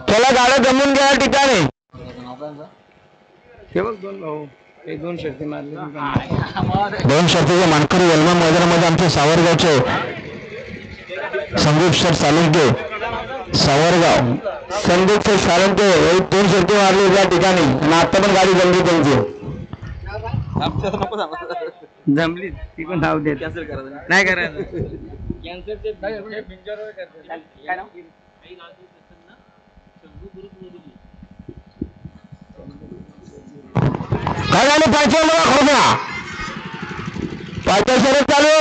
चला गाड्या जमून घ्या ठिकाणी. हे बघ दोन भाऊ एक दोन शर्ती मारले दोन शर्तीचे मानकरी वलमा मैदानामध्ये आमचे सावरगावचे संदीप सर सालुंके सावरगाव संदीप सर सालुंके दोन शर्ती मारली त्या ठिकाणी आणि आता पण गाडी जमली त्यांची जमली ती पण धाव देत नाही करायचं काय झालं पायथ्या मला खोबा पायथ्या शरद चालू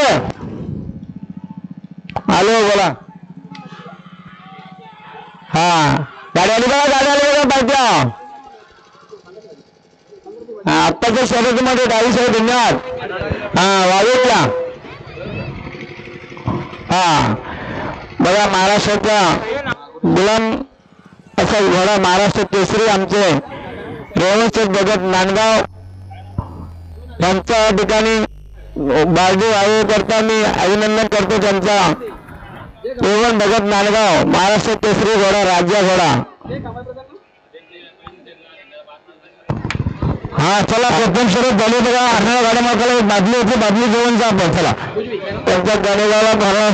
हॅलो बोला. हा गाडी आली बघा पायथ्या. हा आत्ताच्या शर्यतीमध्ये गाडी सह धन्यवाद. हा वाजवला. हा बघा महाराष्ट्राचा गुलाम असा घोडा महाराष्ट्र केसरी आमचे रेवणसिंग भगत नांदगाव यांच्या ठिकाणी बाजू आहे करता मी अभिनंदन करतो त्यांचा. रेवण भगत नांदगाव महाराष्ट्र केसरी घोडा राज्य घोडा. हा चला प्रथम शरद झाले बघा. 18 गाड्या मार्काला एक बादली होती बादली घेऊन जा आपण चला त्यांच्या गाडेगावला भरणार